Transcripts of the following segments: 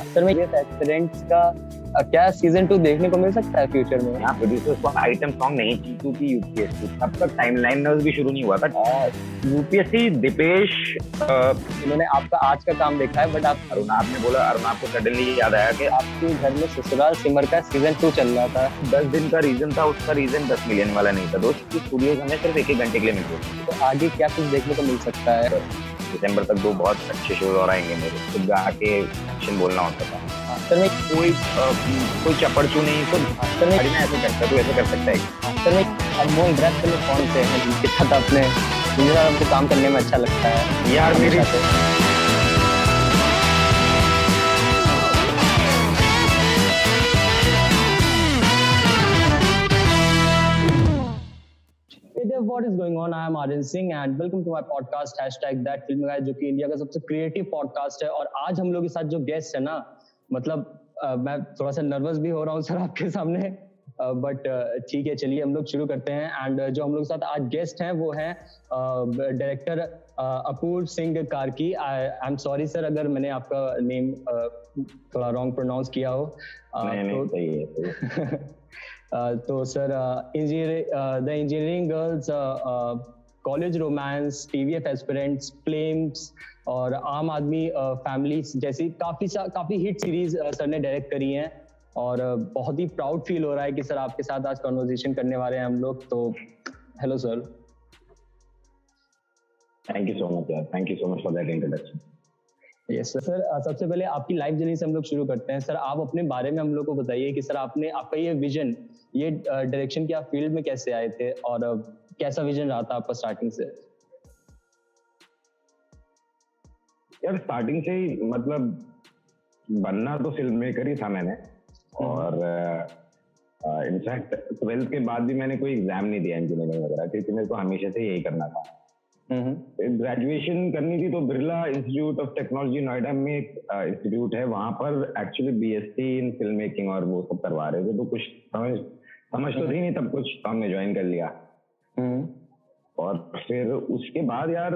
Sir मैं ये aspirants का क्या सीजन 2 देखने को मिल सकता है फ्यूचर में? यहाँ प्रोड्यूसर्स को आइटम सॉन्ग नहीं थी क्योंकि यूपीएससी तब तक टाइमलाइन भी शुरू नहीं हुआ था। यूपीएससी दीपेश उन्होंने आपका आज का काम देखा है, बट आप अरुणाब ने बोला, अरुणाब को सडनली याद आया कि आपके घर में ससुराल सिमर का सीजन 2 चल रहा था। 10 दिन का रीजन था, उसका रीजन 10 मिलियन वाला नहीं था दोस्त। स्टूडियोज हमें सिर्फ 1-1 घंटे के लिए मिलते थे। तो आगे क्या कुछ देखने को मिल सकता है? दिसंबर तक 2 बहुत अच्छे शोज और आएंगे मेरे, खुद आके एक्शन बोलना होता था। सर मैं कोई चपड़चू नहीं, तो सर मैं ऐसे करता, तू ऐसे कर सकता है। सर मैं अनमोल ड्रेस में कौन से हैं जिनके साथ आपने आपको काम करने में अच्छा लगता है? यार मेरी What is going on? I am Arjun Singh and welcome to my podcast #thatfilmguy, जो कि इंडिया का सबसे क्रिएटिव पॉडकास्ट है। और आज हम लोग के साथ जो गेस्ट है ना, मतलब मैं थोड़ा सा नर्वस भी हो रहा हूँ सर आपके सामने, बट ठीक है, चलिए हम लोग शुरू करते हैं। एंड जो हम लोग के साथ आज गेस्ट हैं वो हैं director Apurva Singh Karki. I am sorry sir अगर मैंने आपका नेम थोड़ा रॉन्ग प्रोनाउंस किया हो। नहीं, सही है। तो sir the engineering girls, college romance, TVF aspirants, flames और आम आदमी फैमिली जैसी काफी हिट सीरीज सर ने डायरेक्ट करी हैं। और बहुत ही प्राउड फील हो रहा है कि सर आपके साथ आज कॉन्वर्सेशन करने वाले हैं हम लोग। तो hello sir. Thank you so much यार, thank you so much for that introduction. Yes sir, सबसे पहले आपकी लाइफ जर्नी से हम लोग शुरू करते हैं। सर आप अपने बारे में हम लोग को बताइए कि सर आपका ये विजन, ये डायरेक्शन की आप फील्ड में कैसे आए थे और कैसा विजन रहा था आपका स्टार्टिंग से? यार स्टार्टिंग से ही मतलब बनना तो फिल्म मेकर ही था मैंने। और इनफैक्ट 12th के बाद भी मैंने कोई एग्जाम नहीं दिया इंजीनियरिंग वगैरह, क्योंकि मेरे को हमेशा से यही करना था। ग्रेजुएशन करनी थी तो Birla institute of technology Noida में एक इंस्टीट्यूट है, वहां पर actually BSc in film making और वो सब करवा रहे थे। तो कुछ समझ तो थी नहीं तब, कुछ तो हमने ज्वाइन कर लिया। और फिर उसके बाद यार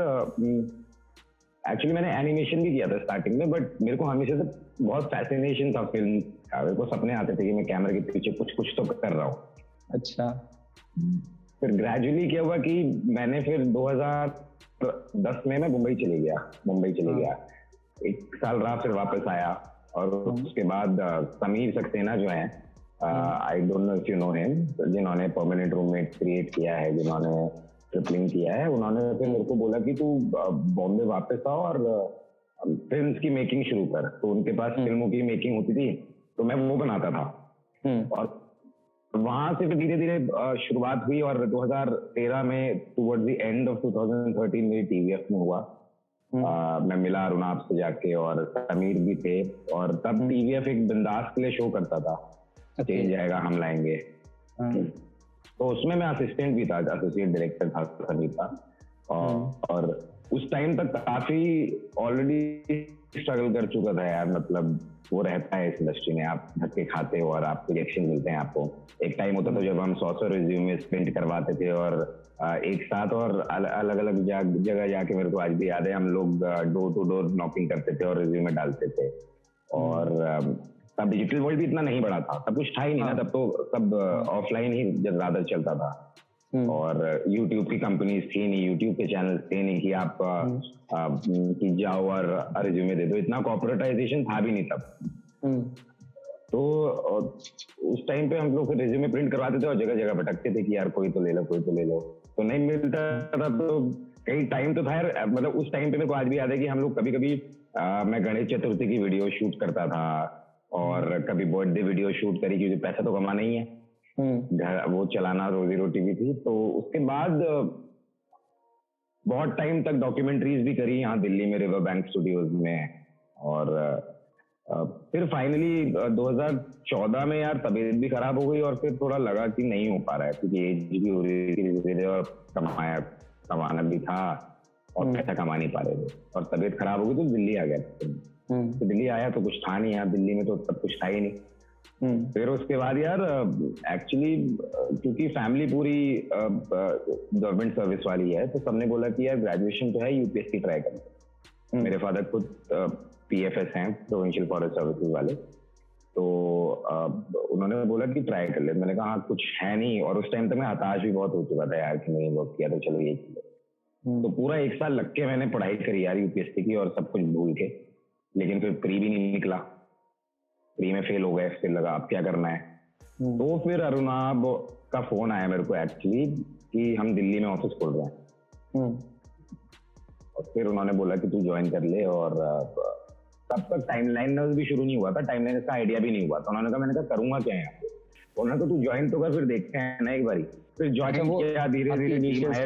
एक्चुअली मैंने एनिमेशन भी किया था स्टार्टिंग में, बट मेरे को हमेशा से बहुत फैसिनेशन था फिल्म का। मेरे को सपने आते थे कि मैं कैमरे के पीछे कुछ तो कर रहा हूँ। अच्छा। फिर ग्रेजुअली क्या हुआ कि मैंने फिर 2010 में मैं मुंबई चले गया। 1 साल रहा, फिर वापस आया। और उसके बाद समीर सक्सेना जो है, I don't know if you know him, जिन्होंने परमानेंट रूममेट क्रिएट किया है, जिन्होंने ट्रिपलिंग किया है, उन्होंने फिर मेरे को बोला कि तू बॉम्बे वापस आओ और फिल्म्स की मेकिंग शुरू कर। तो उनके पास फिल्मों की मेकिंग होती थी, तो मैं वो बनाता था। और वहां से फिर धीरे धीरे शुरुआत हुई। और 2013 में टुवर्ड्स द एंड ऑफ 2013 मेरी टीवीएफ में हुआ। मैं मिला अरुणाब से जाके, और समीर भी थे। और तब टीवीएफ एक बिंदास के लिए शो करता था, चेंज आएगा हम लाएंगे। तो उसमें मैं असिस्टेंट भी था, एसोसिएट डायरेक्टर था समीर का। और उस टाइम तक काफी ऑलरेडी स्ट्रगल कर चुका था यार। मतलब वो रहता है इस इंडस्ट्री में, आप धक्के खाते हो और आपको रिएक्शन मिलते हैं। आपको एक टाइम होता था जब हम 100 रिज्यूमे प्रिंट करवाते थे, और एक साथ और अलग अलग जगह जाके, मेरे को आज भी याद है, हम लोग डोर टू डोर नॉकिंग करते थे और रिज्यूमे डालते थे। और तब डिजिटल वर्ल्ड भी इतना नहीं बड़ा था, तब कुछ था ही नहीं ना, तब तो सब ऑफलाइन ही ज्यादा चलता था। और यूट्यूब की कंपनीज थी नहीं, यूट्यूब के चैनल थे नहीं कि आप कि जाओ और रिज्यूमे दे दो। इतना कॉर्पोरेटाइजेशन था भी नहीं तब। तो उस टाइम पे हम लोग रिज्यूमे प्रिंट करवाते थे और जगह जगह भटकते थे कि यार कोई तो ले लो। तो नहीं मिलता था। तो कई टाइम तो था यार, मतलब उस टाइम पे मेरे को आज भी याद है कि हम लोग कभी कभी मैं गणेश चतुर्थी की वीडियो शूट करता था, और कभी बर्थडे वीडियो शूट करी, क्योंकि पैसा तो कमाना ही है, घर वो चलाना रोजी रोटी भी थी। तो उसके बाद बहुत टाइम तक डॉक्यूमेंट्रीज भी करी यहाँ दिल्ली में रिवर बैंक स्टूडियोज में। और फिर फाइनली 2014 में यार तबीयत भी खराब हो गई, और फिर थोड़ा लगा कि नहीं हो पा रहा है, क्योंकि एज भी हो रही थी और कमाना भी था और पैसा कमा नहीं पा रहे थे, और तबीयत खराब हो गई तो दिल्ली आ गया। तो दिल्ली आया तो कुछ था नहीं यार, दिल्ली में तो तब कुछ था ही नहीं। फिर उसके बाद यार एक्चुअली क्योंकि फैमिली पूरी गवर्नमेंट सर्विस वाली है, तो सबने बोला कि यार ग्रेजुएशन तो है, यूपीएससी ट्राई करते। मेरे फादर खुद PFS हैं, प्रोविंशियल फॉरेस्ट सर्विसेज वाले। तो उन्होंने बोला कि ट्राई कर ले। मैंने कहा हाँ कुछ है नहीं, और उस टाइम तक मैं हताश भी बहुत हो चुका था यार कि नहीं वर्क किया, तो चलो ये किया। तो पूरा 1 साल लग के मैंने पढ़ाई करी यार यूपीएससी की, और सब कुछ भूल के। लेकिन फिर प्री भी नहीं निकला, प्री में फेल हो गए। फिर लगा अब क्या करना है। तो फिर अरुणाब का फोन आया मेरे को एक्चुअली कि हम दिल्ली में ऑफिस खोल रहे हैं। और फिर उन्होंने बोला कि तू ज्वाइन कर ले। और तब तक टाइमलाइनर्स भी शुरू नहीं हुआ था, टाइमलाइनर्स का आइडिया भी नहीं हुआ था। उन्होंने कहा, मैंने कहा करूंगा क्या यहाँ पे। उन्होंने कहा तू ज्वाइन तो कर, फिर देखते हैं ना एक बारी। फिर ज्वाइन किया, धीरे धीरे टीम आया।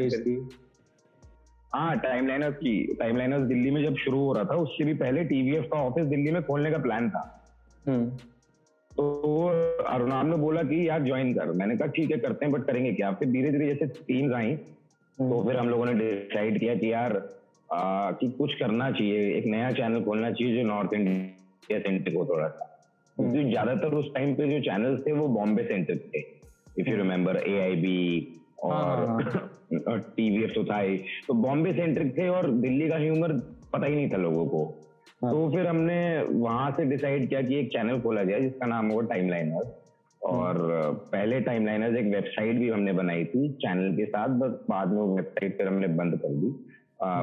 हाँ, टाइमलाइनर्स दिल्ली में जब शुरू हो रहा था, उससे भी पहले टीवीएफ का ऑफिस दिल्ली में खोलने का प्लान था। तो अरुणाब ने बोला कि यार ज्वाइन कर। मैंने कहा ठीक है करते हैं, बट करेंगे क्या। फिर धीरे धीरे जैसे टीम्स आई, तो फिर हम लोगों ने डिसाइड किया कि यार कि कुछ करना चाहिए, एक नया चैनल खोलना चाहिए जो नॉर्थ इंडिया सेंट्रिक हो थोड़ा सा। क्योंकि ज्यादातर उस टाइम पे जो चैनल्स थे वो बॉम्बे सेंट्रिक थे, इफ यू रिमेम्बर AIB और TVF तो था ही, तो बॉम्बे सेंट्रिक थे, और दिल्ली का ह्यूमर पता ही नहीं था लोगों को। तो फिर हमने वहां से डिसाइड किया कि एक चैनल खोला जाए जिसका नाम होगा टाइमलाइनर्स। और पहले टाइमलाइनर्स एक वेबसाइट भी हमने बनाई थी चैनल के साथ, बस बाद में वो वेबसाइट फिर हमने बंद कर दी।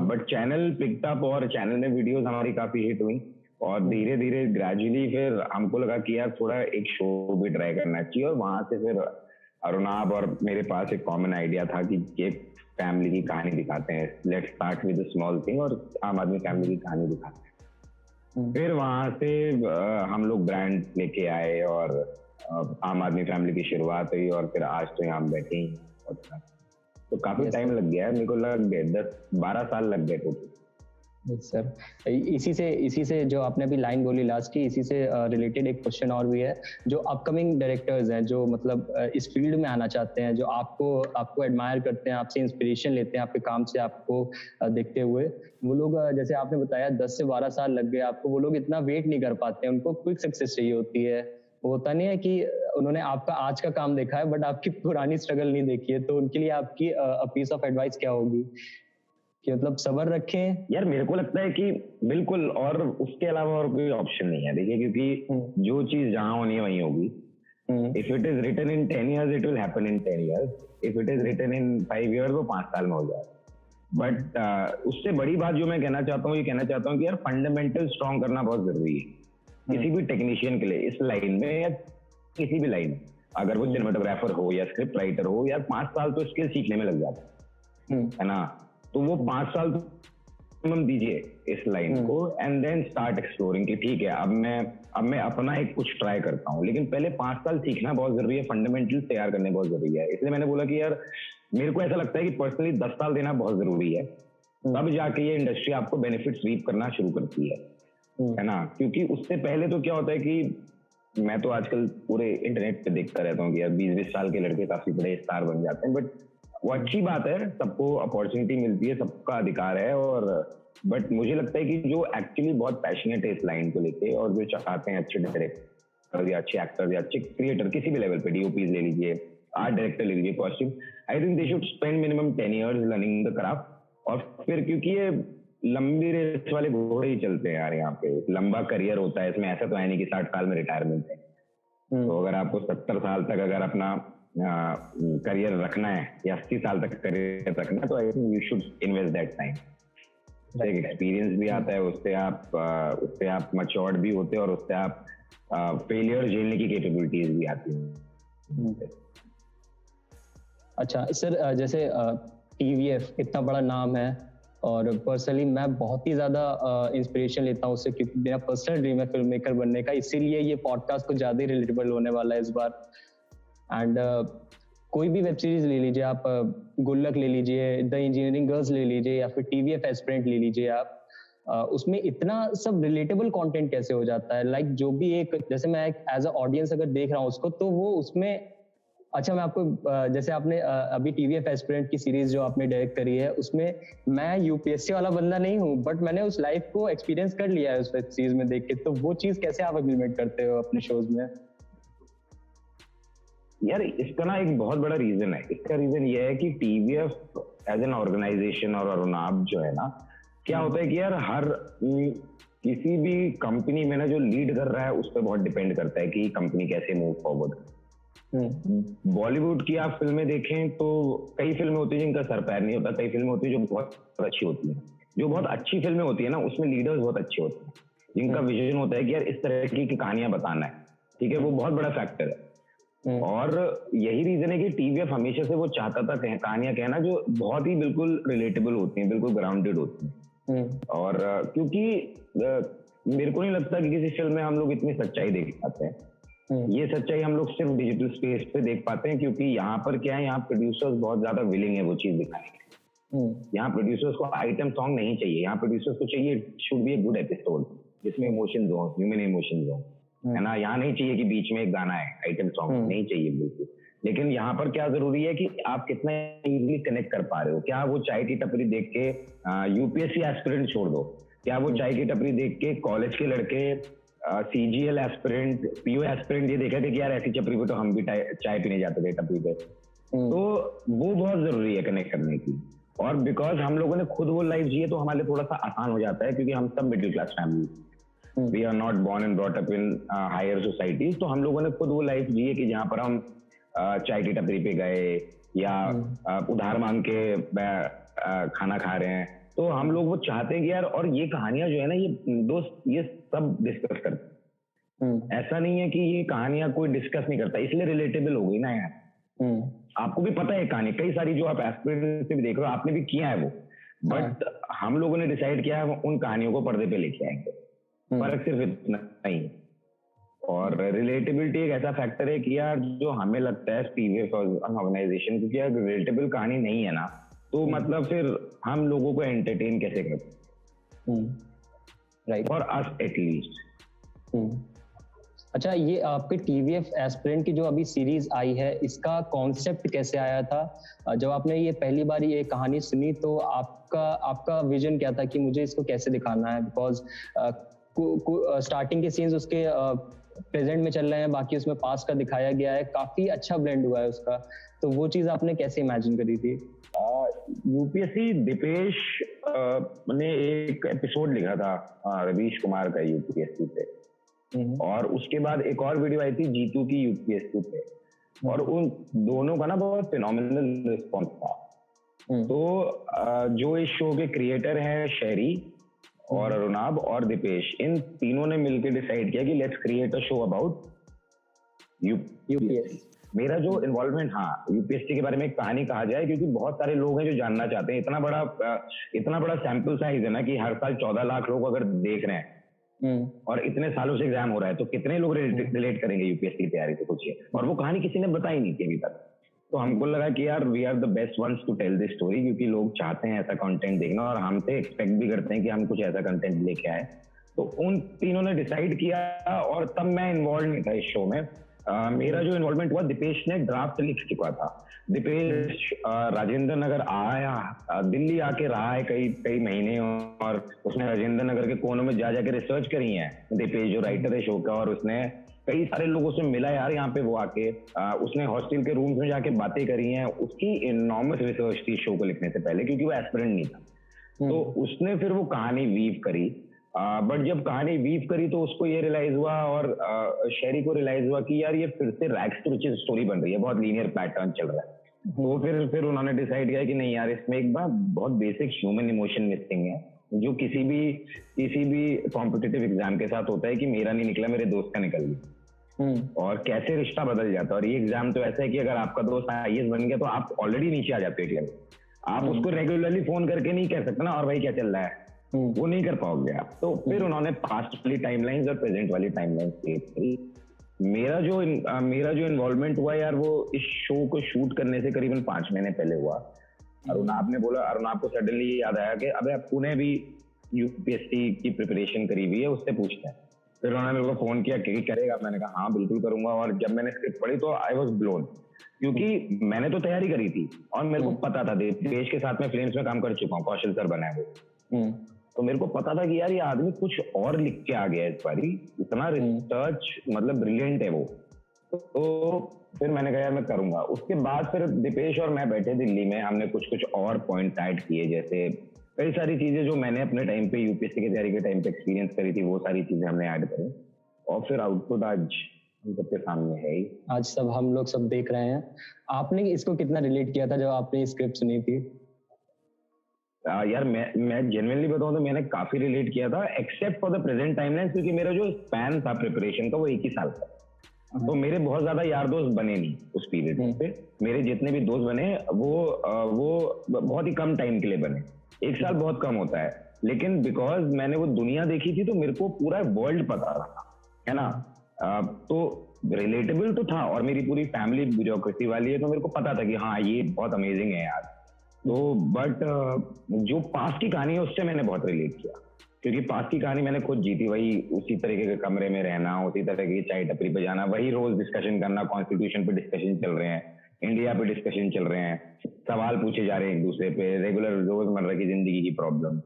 बट चैनल पिक्ड अप, और चैनल में वीडियोस हमारी काफी हिट हुई। और धीरे धीरे ग्रेजुअली फिर हमको लगा कि यार थोड़ा एक शो भी ट्राई करना चाहिए। और वहां से फिर अरुणाब और मेरे पास एक कॉमन आइडिया था कि एक फैमिली की कहानी दिखाते हैं, let's start with small thing, और आम आदमी फैमिली की कहानी दिखाते हैं। फिर वहां से हम लोग ब्रांड लेके आए, और आम आदमी फैमिली की शुरुआत हुई, और फिर आज तो यहाँ बैठे ही। तो काफी टाइम लग गया है, मेरे को लग गए 10-12 साल लग गए टोटल। सर इसी से जो आपने अभी लाइन बोली लास्ट की, इसी से रिलेटेड एक क्वेश्चन और भी है। जो अपकमिंग डायरेक्टर्स हैं, जो मतलब इस फील्ड में आना चाहते हैं, जो आपको एडमायर करते हैं, आपसे इंस्पिरेशन लेते हैं, आपके काम से आपको देखते हुए, वो लोग जैसे आपने बताया 10 से 12 साल लग गए आपको, वो लोग इतना वेट नहीं कर पाते हैं, उनको क्विक सक्सेस चाहिए होती है। वो होता नहीं है कि उन्होंने आपका आज का काम देखा है बट आपकी पुरानी स्ट्रगल नहीं देखी है। तो उनके लिए आपकी पीस ऑफ एडवाइस क्या होगी कि मतलब सब्र रखें? यार मेरे को लगता है कि बिल्कुल, और उसके अलावा और कोई ऑप्शन नहीं है। देखिए, क्योंकि जो चीज जहां होनी है वहीं होगी। If it is written in 10 years, it will happen in 10 years. If it is written in 5 years, वो 5 साल में हो जाए। बट उससे बड़ी बात जो मैं कहना चाहता हूँ, ये कहना चाहता हूँ कि यार फंडामेंटल स्ट्रॉन्ग करना बहुत जरूरी है किसी भी टेक्नीशियन के लिए, इस लाइन में या किसी भी लाइन में। अगर वो सिनेमाटोग्राफर हो या स्क्रिप्ट राइटर हो, यार 5 साल तो स्किल सीखने में लग जाता है ना। तो वो 5 साल मिनिमम दीजिए इस लाइन को, एंड देन स्टार्ट एक्सप्लोरिंग कि ठीक है अब मैं अपना एक कुछ ट्राई करता हूँ। लेकिन पहले 5 साल सीखना बहुत जरूरी है, फंडामेंटल्स तैयार करने बहुत जरूरी है। इसलिए मैंने बोला कि यार मेरे को ऐसा लगता है कि पर्सनली 10 साल देना बहुत जरूरी है, तब जाके ये इंडस्ट्री आपको बेनिफिट रीप करना शुरू करती है ना। क्योंकि उससे पहले तो क्या होता है कि मैं तो आजकल पूरे इंटरनेट पे देखता रहता हूँ कि यार 20-20 साल के लड़के काफी बड़े स्टार बन जाते हैं। बट वो अच्छी बात है, सबको अपॉर्चुनिटी मिलती है, सबका अधिकार है। और बट मुझे लगता है कि जो एक्चुअली बहुत पैशनेट है इस लाइन को लेके, और जो चाहते हैं अच्छे डायरेक्टर या अच्छे एक्टर या अच्छे क्रिएटर किसी भी लेवल पे, DOPs ले लीजिए, आर्ट डायरेक्टर ले लीजिए, costume, I think they should spend minimum 10 years learning the craft. और फिर क्योंकि ये लंबी रेस वाले घोड़े ही चलते हैं यार, यहाँ पे लंबा करियर होता है इसमें। ऐसा तो है नहीं कि 60 साल में रिटायरमेंट है। तो अगर आपको 70 साल तक अगर अपना करियर रखना है या 80 साल तक करियर रखना है, तो I think you should invest that time. एक एक्सपीरियंस भी आता है, उससे आप मैच्योर्ड भी होते हैं, और उससे आप फेलियर झेलने की कैपेबिलिटीज भी आती हैं। अच्छा सर, जैसे TVF इतना बड़ा नाम है, और पर्सनली मैं बहुत ही ज्यादा इंस्पिरेशन लेता हूँ उससे, क्योंकि मेरा पर्सनल ड्रीम है फिल्म मेकर बनने का। इसीलिए ये पॉडकास्ट कुछ ज्यादा ही रिलेटेबल होने वाला है इस बार। एंड कोई भी वेब सीरीज ले लीजिए आप, गुल्लक ले लीजिए, द इंजीनियरिंग गर्ल्स ले लीजिए, या फिर TVF एस्पिरेंट ले लीजिए आप, उसमें इतना सब रिलेटेबल कंटेंट कैसे हो जाता है। लाइक जो भी एक, जैसे मैं एक एज अ ऑडियंस अगर देख रहा हूँ उसको, तो वो उसमें, अच्छा मैं आपको जैसे आपने अभी TVF एस्पिरेंट की सीरीज जो आपने डायरेक्ट करी है, उसमें मैं UPSC वाला बंदा नहीं हूँ, बट मैंने उस लाइफ को एक्सपीरियंस कर लिया है उस वेब सीरीज में देख के। तो वो चीज कैसे आप इम्प्लीमेंट करते हो अपने शोज में? यार इसका ना एक बहुत बड़ा रीजन है। इसका रीजन ये है कि TVF एज एन ऑर्गेनाइजेशन और अरुणाब जो है ना, क्या होता है कि यार किसी भी कंपनी में ना जो लीड कर रहा है उस पर बहुत डिपेंड करता है कि कंपनी कैसे मूव फॉरवर्ड। बॉलीवुड की आप फिल्में देखें तो कई फिल्में होती हैं जिनका सर पैर नहीं होता, कई फिल्में होती हैं जो बहुत अच्छी होती हैं। जो बहुत अच्छी फिल्में होती है ना उसमें लीडर्स बहुत अच्छे होते हैं, जिनका विजन होता है कि यार इस तरह की कहानियां बताना है, ठीक है, वो बहुत बड़ा फैक्टर है। और यही रीजन है कि टीवीएफ हमेशा से वो चाहता था कहानियां कहना जो बहुत ही बिल्कुल रिलेटेबल होती हैं, बिल्कुल ग्राउंडेड होती हैं। और क्योंकि मेरे को नहीं लगता कि किसी फिल्म में हम लोग इतनी सच्चाई देख पाते हैं। ये सच्चाई हम लोग सिर्फ डिजिटल स्पेस पे देख पाते हैं, क्योंकि यहाँ पर क्या है, यहाँ प्रोड्यूसर्स बहुत ज्यादा विलिंग है वो चीज दिखाने के। यहाँ प्रोड्यूसर्स को आइटम सॉन्ग नहीं चाहिए, यहाँ प्रोड्यूसर्स को चाहिए should be a good episode जिसमें इमोशंस हो, ह्यूमन इमोशंस हो, है ना। यहाँ नहीं चाहिए कि बीच में एक गाना है, आइटम सॉन्ग नहीं चाहिए बिल्कुल। लेकिन यहाँ पर क्या जरूरी है कि आप कितना इजीली कनेक्ट कर पा रहे हो। क्या वो चाय की टपरी देख के यूपीएससी एस्पिरेंट छोड़ दो, क्या वो चाय की टपरी देख के कॉलेज के लड़के सीजीएल एस्पिरेंट, पीओ एस्पिरेंट ये देखा कि यार ऐसी चपरी पे तो हम भी चाय पीने जाते थे टपरी पे। तो वो बहुत जरूरी है कनेक्ट करने की। और बिकॉज हम लोगों ने खुद वो लाइफ जिए तो हमारे लिए थोड़ा सा आसान हो जाता है, क्योंकि हम सब middle class family, we are not born and brought up in higher societies. तो हम लोगों ने खुद वो लाइफ जिए कि जहाँ पर हम चाय की टपरी पे गए या उधार मांग के खाना खा रहे हैं। तो हम लोग वो चाहते हैं कि यार, और ये कहानियां जो है ना, ये दोस्त ये सब डिस्कस करते हैं। ऐसा नहीं है कि ये कहानियां कोई डिस्कस नहीं करता, इसलिए रिलेटेबल हो गई ना यार। आपको भी पता है कहानी कई सारी जो आप एस्पिरेंट से भी देख रहे हो, आपने भी किया है वो, बट हम लोगों ने डिसाइड किया है उन कहानियों को पर्दे पे लेके आएंगे। फर्क सिर्फ इतना नहीं। और रिलेटेबिलिटी एक ऐसा फैक्टर है कि यार जो हमें लगता है टीवीएफ ऑर्गेनाइजेशन, क्योंकि यार रिलेटेबल कहानी नहीं है ना, तो मतलब फिर हम लोगों को एंटरटेन कैसे करते, राइट, फॉर अस एटलीस्ट। अच्छा, ये आपके टीवीएफ एस्पिरेंट की जो अभी सीरीज आई है, इसका कॉन्सेप्ट कैसे आया था? जब आपने ये पहली बार ये कहानी सुनी तो आपका विजन क्या था कि मुझे इसको कैसे दिखाना है? बिकॉज स्टार्टिंग के सीन्स उसके प्रेजेंट में चल रहे हैं, बाकी उसमें पास्ट का दिखाया गया है, काफी अच्छा ब्लेंड हुआ है उसका। तो वो चीज आपने कैसे इमेजिन करी थी? यूपीएससी दीपेश ने एक एपिसोड लिखा था रवीश कुमार का यूपीएससी पे, और उसके बाद एक और वीडियो आई थी जीतू की यूपीएससी पे, और उन दोनों का ना बहुत फिनोमिनल रिस्पॉन्स था। तो जो इस शो के क्रिएटर हैं शहरी और अरुणाब और दीपेश, इन तीनों ने मिलकर डिसाइड किया कि let's create a show about UPSC. मेरा जो इन्वॉल्वमेंट, हाँ, यूपीएससी के बारे में एक कहानी कहा जाए, क्योंकि बहुत सारे लोग हैं जो जानना चाहते हैं। इतना बड़ा सैंपल साइज है ना कि हर साल 14 लाख लोग अगर देख रहे हैं और इतने सालों से एग्जाम हो रहा है, तो कितने लोग रिलेट करेंगे यूपीएससी की तैयारी से, कुछ। और वो कहानी किसी ने बताई नहीं थी अभी तक। तो हमको लगा कि यार we are the best ones to tell this story, क्योंकि लोग चाहते हैं ऐसा कंटेंट देखना और हमसे एक्सपेक्ट भी करते हैं कि हम कुछ ऐसा कंटेंट लेके आए। तो उन तीनों ने डिसाइड किया, और तब मैं इन्वॉल्व नहीं था इस शो में। मेरा जो इन्वॉल्वमेंट हुआ, दीपेश ने ड्राफ्ट लिख चुका था। दीपेश राजेंद्र नगर आया, दिल्ली आके रहा है कई महीने, और उसने राजेंद्र नगर के कोनों में जाके रिसर्च करी है, दीपेश जो राइटर है शो का, और उसने कई सारे लोगों से मिला यार यहाँ पे। वो आके उसने हॉस्टल के रूम्स में जाके बातें करी हैं। उसकी इनॉर्मस रिसर्च थी शो को लिखने से पहले, क्योंकि वो एस्पिरेंट नहीं था। तो उसने फिर वो कहानी वीव करी, बट जब कहानी वीव करी तो उसको ये रियलाइज हुआ, और शहरी को रियलाइज हुआ कि यार ये फिर से रैग्स टू रिचेस स्टोरी बन रही है, बहुत लीनियर पैटर्न चल रहा है। तो फिर उन्होंने डिसाइड किया कि नहीं यार, इसमें एक बार बहुत बेसिक ह्यूमन इमोशन मिसिंग है, जो किसी भी कॉम्पिटिटिव एग्जाम के साथ होता है कि मेरा नहीं निकला, मेरे दोस्त का निकल गया, और कैसे रिश्ता बदल जाता है। और ये एग्जाम तो ऐसा है कि अगर आपका दोस्त आईएएस बन गया तो आप ऑलरेडी नीचे आ जाते हैं। आप उसको रेगुलरली फोन करके नहीं कह सकते ना, और भाई क्या चल रहा है, वो नहीं कर पाओगे आप। तो फिर उन्होंने पास्ट वाली टाइमलाइंस और प्रेजेंट वाली टाइमलाइंस क्रिएट करी। मेरा जो इन्वॉल्वमेंट हुआ यार, वो इस शो को शूट करने से करीबन 5 महीने पहले हुआ। अरुणाब को सडनली याद आया कि अबे तूने भी यूपीएससी की प्रिपरेशन करी हुई है, उससे पूछते हैं। फिर उन्होंने मेरे को फोन किया कि करेगा? मैंने कहा हाँ बिल्कुल करूंगा। और जब मैंने स्क्रिप्ट पढ़ी तो आई वॉज ब्लोन, क्योंकि मैंने तो तैयारी करी थी और मेरे को पता था, देश के साथ में फिल्म्स में काम कर चुका हूँ, कौशल सर बना है वो, तो मेरे को पता था कि यार ये आदमी कुछ और लिख के आ गया इस बारी, इतना रिसर्च मतलब ब्रिलियंट है वो। तो फिर मैंने कहा यार मैं करूंगा। उसके बाद फिर दीपेश और मैं बैठे दिल्ली में, हमने कुछ और पॉइंट ऐड किए, जैसे कई सारी चीजें जो मैंने अपने टाइम पे यूपीएससी की तैयारी के टाइम पे एक्सपीरियंस करी थी, वो सारी चीजें हमने ऐड करी और फिर आउटपुट आज हम सबके सामने है ही। आज सब हम लोग सब देख रहे हैं। आपने इसको कितना रिलेट किया था जब आपने स्क्रिप्ट सुनी थी? यार मैं जेन्युइनली बताऊं तो मैंने काफी रिलेट किया था, except for the present timeline, क्योंकि मेरा जो स्पैन था प्रिपरेशन का वो 1 ही साल था। तो मेरे बहुत ज्यादा यार दोस्त बने नहीं उस पीरियड पे। मेरे जितने भी दोस्त बने वो बहुत ही कम टाइम के लिए बने। 1 साल बहुत कम होता है, लेकिन बिकॉज मैंने वो दुनिया देखी थी तो मेरे को पूरा वर्ल्ड पता था, है ना। तो रिलेटेबल तो था, और मेरी पूरी फैमिली ब्यूरोक्रेसी वाली है, तो मेरे को पता था कि हाँ ये बहुत अमेजिंग है यार। तो बट जो पास की कहानी है उससे मैंने बहुत रिलेट किया, क्योंकि पास की कहानी मैंने खुद जीती। वही उसी तरीके के कमरे में रहना, उसी तरह की चाय टपरी पे जाना, वही रोज डिस्कशन करना, कॉन्स्टिट्यूशन पे डिस्कशन चल रहे हैं, इंडिया पे डिस्कशन चल रहे हैं, सवाल पूछे जा रहे हैं एक दूसरे पे, रेगुलर रोजमर्रा की जिंदगी की प्रॉब्लम।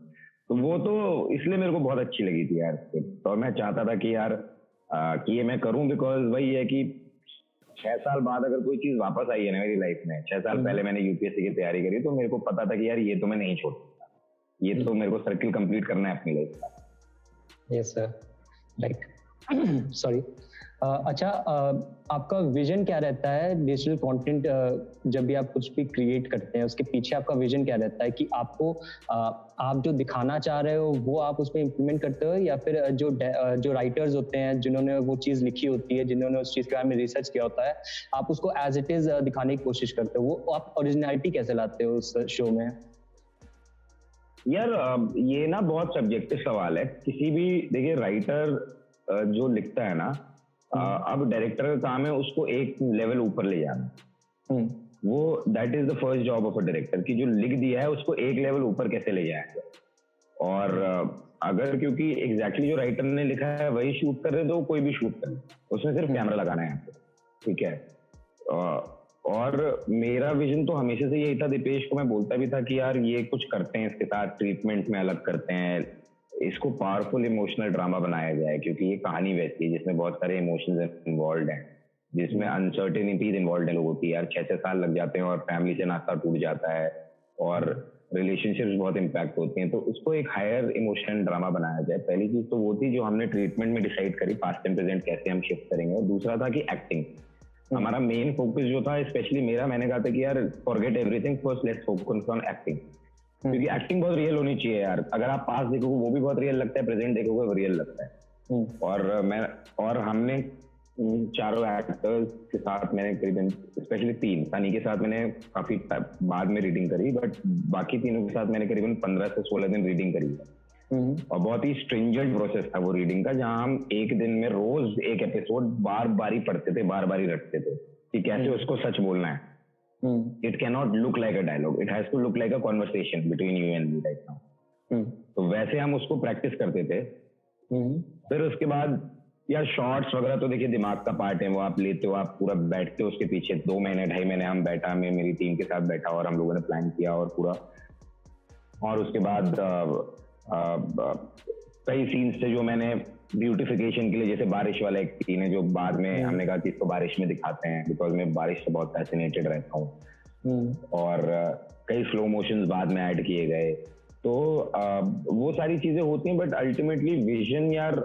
तो वो तो इसलिए मेरे को बहुत अच्छी लगी थी यार। और मैं चाहता था कि यार कि ये मैं करूं, बिकॉज वही है कि 6 साल बाद अगर कोई चीज वापस आई है ना मेरी लाइफ में, 6 साल पहले मैंने यूपीएससी की तैयारी करी, तो मेरे को पता था कि यार ये तो मैं नहीं छोड़ सकता, ये तो मेरे को सर्किल कंप्लीट करना है अपनी लाइफ का। Yes sir, right. सॉरी। अच्छा, आपका विजन क्या रहता है डिजिटल कंटेंट, जब भी आप कुछ भी क्रिएट करते हैं उसके पीछे आपका विजन क्या रहता है कि आपको आप जो दिखाना चाह रहे हो वो आप उसमें इम्प्लीमेंट करते हो, या फिर जो राइटर्स होते हैं जिन्होंने वो चीज़ लिखी होती है, जिन्होंने उस चीज़ के बारे में रिसर्च किया होता है, आप उसको एज इट इज दिखाने की कोशिश करते हो, वो आप ओरिजिनलिटी कैसे लाते हो उस शो में? यार ये ना बहुत सब्जेक्टिव सवाल है। किसी भी, देखिए राइटर जो लिखता है ना, अब डायरेक्टर का काम है उसको एक लेवल ऊपर ले जाना। वो that is the first job of a director, कि जो लिख दिया है उसको एक लेवल ऊपर कैसे ले जाएंगे। और अगर क्योंकि एग्जैक्टली जो राइटर ने लिखा है वही शूट कर रहे तो कोई भी शूट कर, उसमें सिर्फ कैमरा लगाना है आपको, ठीक है। और मेरा विजन तो हमेशा से यही था, दीपेश को मैं बोलता भी था कि यार ये कुछ करते हैं, इसके साथ ट्रीटमेंट में अलग करते हैं, इसको पावरफुल इमोशनल ड्रामा बनाया जाए, क्योंकि ये कहानी वैसी है जिसमें बहुत सारे इमोशंस इन्वॉल्व हैं, जिसमें अनसर्टेनिटीज इन्वॉल्व है लोगों की। यार 6-6 साल लग जाते हैं और फैमिली से नाता टूट जाता है और रिलेशनशिप्स बहुत इम्पैक्ट होती हैं, तो उसको एक हायर इमोशनल ड्रामा बनाया जाए। पहली चीज तो वो थी जो हमने ट्रीटमेंट में डिसाइड करी, पास्ट एंड प्रेजेंट कैसे हम शिफ्ट करेंगे। और दूसरा था कि एक्टिंग, हमारा मेन फोकस जो था, स्पेशली मेरा, मैंने कहा था कि यार forget everything, first let's focus on acting, क्योंकि एक्टिंग बहुत रियल होनी चाहिए यार। अगर आप पास देखोगे वो भी बहुत रियल लगता है, प्रेजेंट देखोगे वो रियल लगता है। और हमने चारों एक्टर्स के साथ मैंने करीबन, स्पेशली 3, सनी के साथ मैंने काफी बाद में रीडिंग करी, बट बाकी तीनों के साथ मैंने करीबन 15 से 16 दिन रीडिंग करी है। और बहुत ही स्ट्रिंजेंट प्रोसेस था वो रीडिंग का, जहां हम एक दिन में रोज एक एपिसोड बार बारी पढ़ते थे, बार बारी रटते थे कि कैसे उसको सच बोलना है। It can not look like a dialogue, it has to look like a conversation between you and me right now. तो वैसे हम उसको प्रैक्टिस करते थे। फिर उसके बाद यार शॉर्ट्स वगैरह तो देखिए दिमाग का पार्ट है, वो आप लेते हो, आप पूरा बैठते हो उसके पीछे। 2 महीने 2.5 महीने हम बैठा, मैं मेरी टीम के साथ बैठा और हम लोगों ने प्लान किया और पूरा। और उसके बाद कई सीन्स थे जो मैंने ब्यूटिफिकेशन के लिए, जैसे बारिश वाला एक सीन है जो बाद में हमने कहा कि इसको बारिश में दिखाते हैं, बिकॉज मैं बारिश से बहुत फैसिनेटेड रहता हूँ। और कई स्लो मोशंस बाद में ऐड किए गए। तो वो सारी चीजें होती हैं, बट अल्टीमेटली विजन यार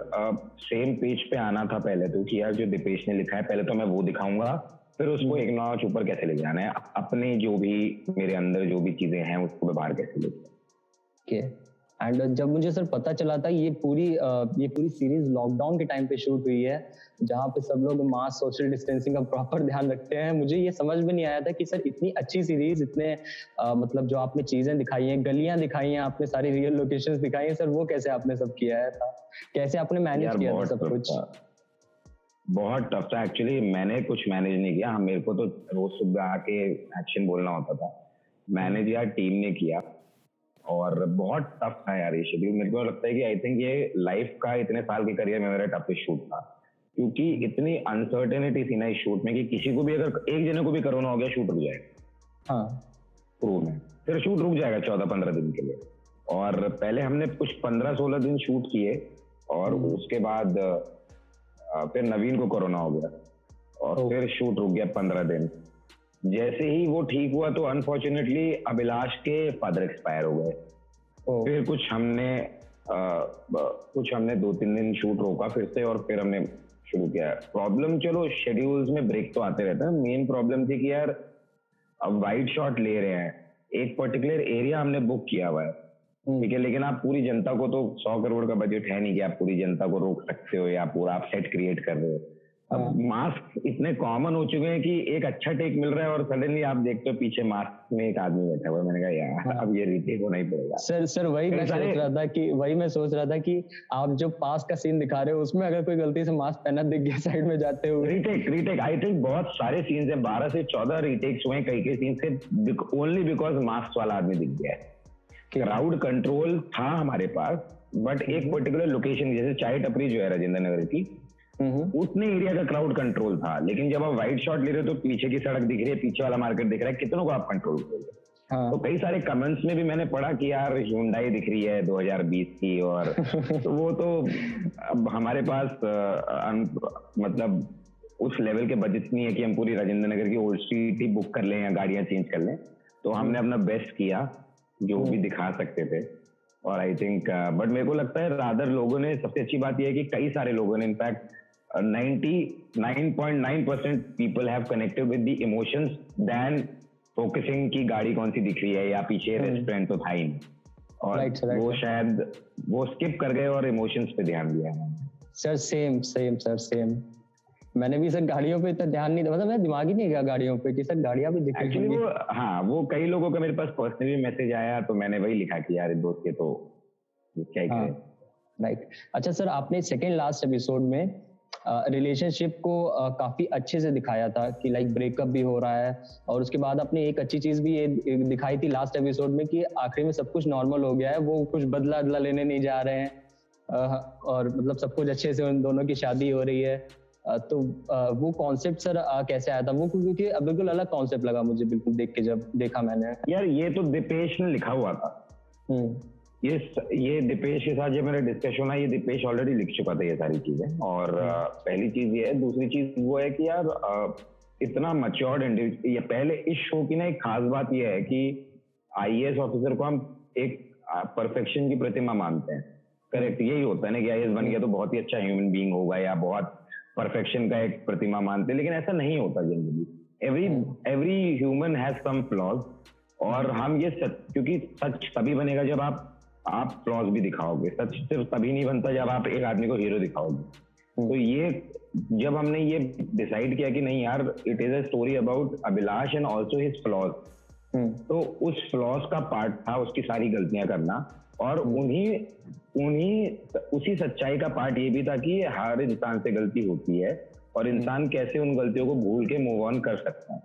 सेम पेज पे आना था पहले तो, कि यार जो दीपेश ने लिखा है पहले तो मैं वो दिखाऊंगा, फिर उसको एक नॉच ऊपर कैसे ले जाना है, अपने जो भी मेरे अंदर जो भी चीजें हैं उसको मैं बाहर कैसे ले जाऊँ। एंड जब मुझे सर पता चला था ये पूरी सीरीज लॉकडाउन के टाइम पे शूट हुई है, जहाँ पे सब लोग मास्क, सोशल डिस्टेंसिंग का प्रॉपर ध्यान रखते हैं, मुझे ये समझ में नहीं आया था कि सर इतनी अच्छी सीरीज, इतने मतलब जो आपने चीजें दिखाई हैं, गलियां दिखाई हैं, आपने सारी रियल लोकेशंस दिखाई हैं, सर वो कैसे आपने सब किया है था, कैसे आपने मैनेज किया था सब कुछ? बहुत टफ था एक्चुअली, मैंने कुछ मैनेज नहीं किया। मेरे को तो रोज सुबह आके एक्शन बोलना होता था, मैनेज यार टीम ने किया। और बहुत टफ था यार ये शेड्यूल। मेरे को लगता है कि आई थिंक ये लाइफ का इतने साल के करियर में मेरा टफेस्ट शूट था, क्योंकि इतनी अनसर्टेनिटी थी ना इस शूट में कि किसी को भी, अगर एक जने को भी कोरोना हो गया, शूट रुक जाएगा। क्रू में फिर शूट रुक जाएगा 14-15 दिन के लिए। और पहले हमने कुछ 15-16 दिन शूट किए, और उसके बाद फिर नवीन को कोरोना हो गया और फिर शूट रुक गया 15 दिन। जैसे ही वो ठीक हुआ तो अनफॉर्चुनेटली अभिलाष के फादर एक्सपायर हो गए। ओ, फिर कुछ हमने 2-3 दिन शूट रोका फिर से, और फिर हमने शुरू किया। प्रॉब्लम, चलो शेड्यूल्स में ब्रेक तो आते रहते हैं, मेन प्रॉब्लम थी कि यार अब वाइड शॉट ले रहे हैं, एक पर्टिकुलर एरिया हमने बुक किया हुआ है, ठीक है, लेकिन आप पूरी जनता को, तो 100 करोड़ का बजट है नहीं कि आप पूरी जनता को रोक सकते हो या पूरा आप सेट क्रिएट कर रहे हो। अब मास्क इतने कॉमन हो चुके हैं कि एक अच्छा टेक मिल रहा है और सडनली आप देखते हो पीछे मास्क में एक आदमी बैठा हुआ है। मैंने कहा यार अब ये रीटेक होना ही पड़ेगा। सर वही मैं सोच रहा था कि आप जो पास का सीन दिखा रहे हो उसमें अगर कोई गलती से मास्क पहना दिख गया साइड में जाते हुए। रीटेक आई थिंक बहुत सारे सीन्स हैं, 12 से 14 रीटेक्स हुए कई सीन से, ओनली बिकॉज मास्क वाला आदमी दिख गया है। क्राउड कंट्रोल था हमारे पास, बट एक पर्टिकुलर लोकेशन, जैसे चाय टपरी जो है राजेंद्र नगर की, उतने एरिया का क्राउड कंट्रोल था। लेकिन जब आप वाइड शॉट ले रहे हो तो पीछे की सड़क दिख रही है, पीछे वाला मार्केट दिख रहा है, कितनों को आप कंट्रोल करोगे? तो कई सारे कमेंट्स में भी मैंने पढ़ा कि यार Hyundai दिख रही है 2020 की, और तो वो तो अब हमारे पास मतलब उस लेवल के बजट नहीं है कि हम पूरी राजेंद्र नगर की ओल्ड स्ट्रीट ही बुक कर लें या गाड़ियां चेंज कर लें। तो हमने अपना बेस्ट किया जो भी दिखा सकते थे। और आई थिंक बट मेरे को लगता है रादर लोगों ने, सबसे अच्छी बात यह है कि कई सारे लोगों ने, in fact 99.9% people have connected with the emotions then focusing की गाड़ी कौन सी दिख रही है या पीछे रेस्टोरेंट तो था ही नहीं, और वो शायद वो स्किप कर गए और इमोशंस पे ध्यान दिया। सर सेम मैंने भी सर गाड़ियों पे इतना ध्यान नहीं, मतलब मेरा दिमाग ही नहीं गया गाड़ियों पे कि सर गाड़ियां भी दिख रही एक्चुअली वो, हाँ, वो कई लोगों का मेरे पास पर्सनली मैसेज आया तो मैंने वही लिखा कि यार दोस्त के तो क्या करें। राइट। अच्छा सर, आपने सेकंड लास्ट एपिसोड में रिलेशनशिप को काफी अच्छे से दिखाया था कि लाइक ब्रेकअप भी हो रहा है, और उसके बाद आपने एक अच्छी चीज भी ये दिखाई थी लास्ट एपिसोड में कि आखिर में सब कुछ नॉर्मल हो गया है, वो कुछ बदला लेने नहीं जा रहे हैं, और मतलब सब कुछ अच्छे से उन दोनों की शादी हो रही है। तो वो कॉन्सेप्ट सर कैसे आया था वो, क्योंकि बिल्कुल अलग कॉन्सेप्ट लगा मुझे बिल्कुल देख के, जब देखा मैंने। यार ये तो दीपेश ने लिखा हुआ था। ये दीपेश के साथ जब मेरा डिस्कशन हुआ, ये दीपेश ऑलरेडी लिख चुका था ये सारी चीजें। और पहली चीज ये है, दूसरी चीज वो है कि यार इतना मैच्योर्ड इंडिविजुअल, पहले इस शो की ना एक खास बात ये है कि आईएएस ऑफिसर को हम एक परफेक्शन की प्रतिमा मानते हैं। करेक्ट, यही होता है ना कि आईएएस बन गया तो बहुत ही अच्छा ह्यूमन बीइंग होगा या बहुत परफेक्शन का एक प्रतिमा मानते हैं, लेकिन ऐसा नहीं होता generally. Every human has some flaws, और हम ये क्योंकि सच तभी बनेगा जब आप फ्लॉज भी दिखाओगे। सच सिर्फ तभी नहीं बनता जब आप एक आदमी को हीरो दिखाओगे। तो ये जब हमने ये डिसाइड किया कि नहीं यार, it is a story about Abhilash and also his flaws, तो उस फ्लॉज का पार्ट था उसकी सारी गलतियां करना, और उसी सच्चाई का पार्ट ये भी था कि हर इंसान से गलती होती है और इंसान कैसे उन गलतियों को भूल के मूव ऑन कर सकता है।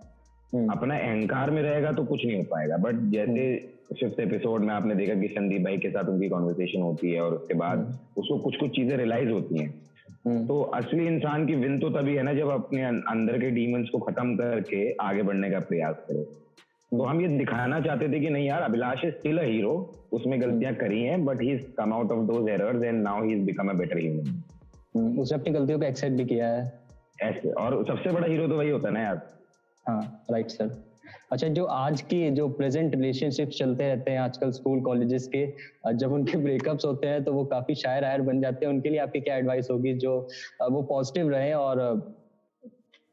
अपना अहंकार में रहेगा तो कुछ नहीं हो पाएगा। बट जैसे 5th एपिसोड में आपने देखा कि संदीप भाई के साथ उनकी कॉन्वर्सेशन होती है और उसके बाद उसको कुछ चीजें रियलाइज होती हैं। तो असली इंसान की विन तो तभी है ना जब अपने अंदर के डीमंस को खत्म करके आगे बढ़ने का प्रयास करे। तो हम ये दिखाना चाहते थे कि नहीं यार, Abhilash is still a hero, उसमें गलतियां करी हैं, but he is come out of those errors and now he is become a better human. उसने अपनी गलतियों को एक्सेप्ट भी किया है ऐसे, और सबसे बड़ा हीरो तो वही होता है ना यार। हाँ, राइट सर। अच्छा, जो आज की जो प्रेजेंट रिलेशनशिप चलते रहते हैं आजकल स्कूल कॉलेजेस के, जब उनके ब्रेकअप्स होते हैं तो वो काफी शायर बन जाते हैं, उनके लिए आपकी क्या एडवाइस होगी जो वो पॉजिटिव रहे और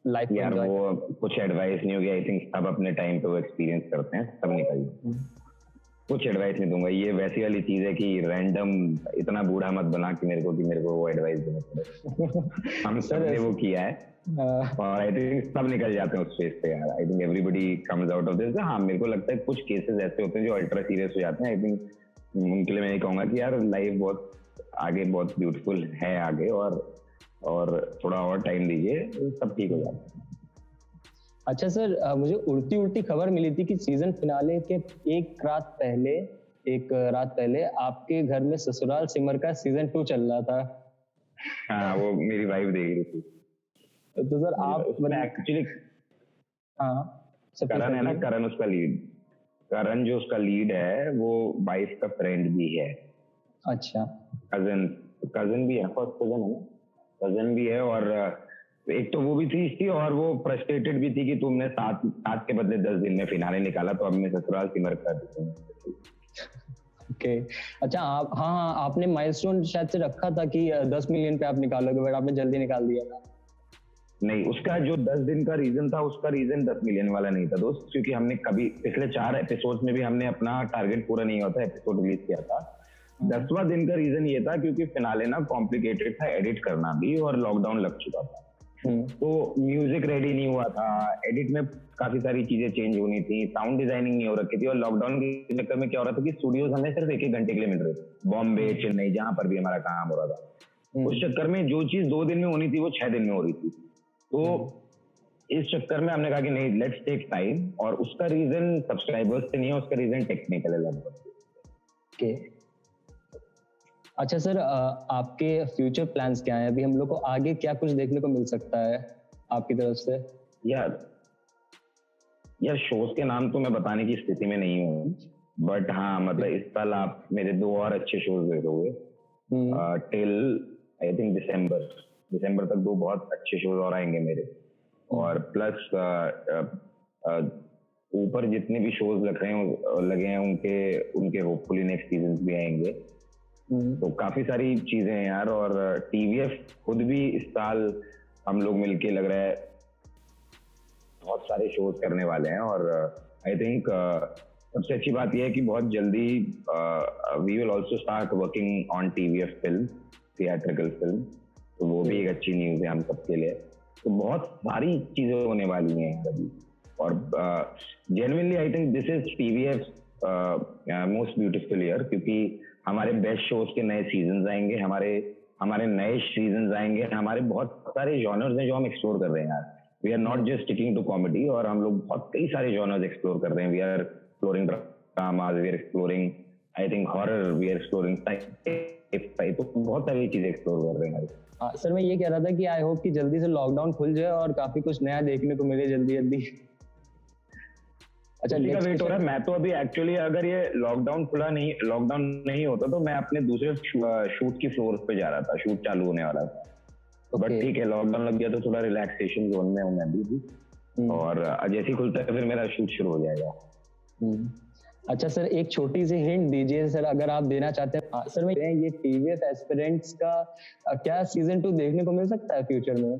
लाइफ यार वो कुछ एडवाइस नहीं होगी, आई थिंक सब अपने टाइम पे वो एक्सपीरियंस करते हैं, सब निकल। कुछ एडवाइस नहीं दूंगा, ये वैसी वाली चीज है कि रैंडम इतना बूढ़ा मत बना कि मेरे को वो एडवाइस देना पड़े। हम सब ने वो किया है और आई थिंक सब निकल जाते हैं उस फेज पे यार। I think everybody comes out of this. हाँ, मेरे को लगता है कुछ केसेस ऐसे होते हैं जो अल्ट्रा सीरियस हो जाते हैं। आई थिंक उनके लिए मैं ये कहूंगा कि यार लाइफ बहुत आगे, बहुत ब्यूटीफुल है आगे, और थोड़ा और टाइम दीजिए, सब ठीक हो जाता है। अच्छा सर, मुझे उड़ती खबर मिली थी कि सीजन फिनाले के एक रात पहले आपके घर में ससुराल सिमर का सीजन 2 चल रहा था। हाँ, वो मेरी वाइफ देख रही थी। तो सर आप एक्चुअली, हाँ, करण है ना, करण उसका लीड, करण जो उसका लीड है वो वाइफ का फ्रेंड भी है। अच्छा, कजन भी है, फर्स्ट कजन है ना, कजन भी है। और एक तो वो भी थी और वो फ्रस्ट्रेटेड भी थी कि तुमने 7 के बदले 10 दिन में फिनाले निकाला, तो अब मैं ससुराल सिमर कर दूं। ओके। अच्छा, आप हाँ हाँ, आपने माइलस्टोन शायद से रखा था कि 10 मिलियन पे आप निकालोगे, बट आपने जल्दी निकाल दिया था। नहीं, उसका जो 10 दिन का रीजन था, उसका रीजन 10 मिलियन वाला नहीं था दोस्त, क्योंकि हमने कभी पिछले 4 एपिसोड में भी हमने अपना टारगेट पूरा नहीं होता एपिसोड रिलीज किया था। 10वां दिन का रीजन ये था क्योंकि फिनाले ना कॉम्प्लिकेटेड था एडिट करना भी, और लॉकडाउन लग चुका था। तो म्यूजिक रेडी नहीं हुआ था, एडिट में काफी सारी चीजें चेंज होनी थी, साउंड डिजाइनिंग नहीं हो रखी थी, और लॉकडाउन के चक्कर में क्या हो रहा था कि स्टूडियोज हमें सिर्फ 1-1 घंटे के लिए मिल रहे थे, बॉम्बे, चेन्नई, जहां पर भी हमारा काम हो रहा था। उस चक्कर में जो चीज 2 दिन में होनी थी वो 6 दिन में हो रही थी। तो इस चक्कर में हमने कहा कि नहीं, लेट्स टेक टाइम, और उसका रीजन सब्सक्राइबर्स से नहीं है, उसका रीजन टेक्निकल है लगभग। ओके। अच्छा सर, आपके फ्यूचर प्लान्स क्या हैं? अभी हम लोग को आगे क्या कुछ देखने को मिल सकता है आपकी तरफ से? यार यार शोज के नाम तो मैं बताने की स्थिति में नहीं हूँ, बट हाँ मतलब इस साल आप मेरे 2 और अच्छे शोज देखोगे टिल आई थिंक दिसंबर तक 2 बहुत अच्छे शोज और आएंगे मेरे। और प्लस ऊपर जितने भी शोज लगे हैं उनके होपफुली नेक्स्ट सीजन भी आएंगे। तो काफी सारी चीजें हैं यार, और टीवीएफ खुद भी इस साल हम लोग मिलके लग रहा है बहुत सारे शोज करने वाले हैं। और आई थिंक सबसे अच्छी बात यह है कि बहुत जल्दी we will also start working on TVF film, theatrical film. तो वो भी एक अच्छी न्यूज है हम सबके लिए। तो बहुत सारी चीजें होने वाली हैं अभी, और genuinely I think this is TVF most beautiful year, क्योंकि हमारे बेस्ट शोज के नए सीजन आएंगे, हमारे नए सीजन आएंगे, हमारे बहुत सारे जॉनर्स हैं जो हम एक्सप्लोर कर रहे हैं यार। We are not just sticking to comedy, और हम लोग बहुत कई सारे जॉनर्स एक्सप्लोर कर रहे हैं। We are exploring dramas, we are exploring I think horror, we are exploring तो बहुत सारी चीजें एक्सप्लोर कर रहे हैं। सर मैं ये कह रहा था कि आई होप कि जल्दी से लॉकडाउन खुल जाए और काफी कुछ नया देखने को मिले जल्दी जल्दी। अच्छा, का वेट हो रहा है। मैं तो अभी एक्चुअली अगर ये लॉकडाउन नहीं होता तो मैं अपने दूसरे शूट की फ्लोर पे जा रहा था, शूट चालू होने वाला था। बट ठीक है, लॉकडाउन लग गया तो थोड़ा रिलैक्सेशन जोन में हूँ मैं अभी, और जैसे ही खुलता है फिर मेरा शूट शुरू हो जाएगा। अच्छा सर, एक छोटी सी हिंट दीजिए सर, अगर आप देना चाहते हैं। सर मैं ये टीवीएफ एस्पिरेंट्स का क्या सीजन 2 देखने को मिल सकता है फ्यूचर में?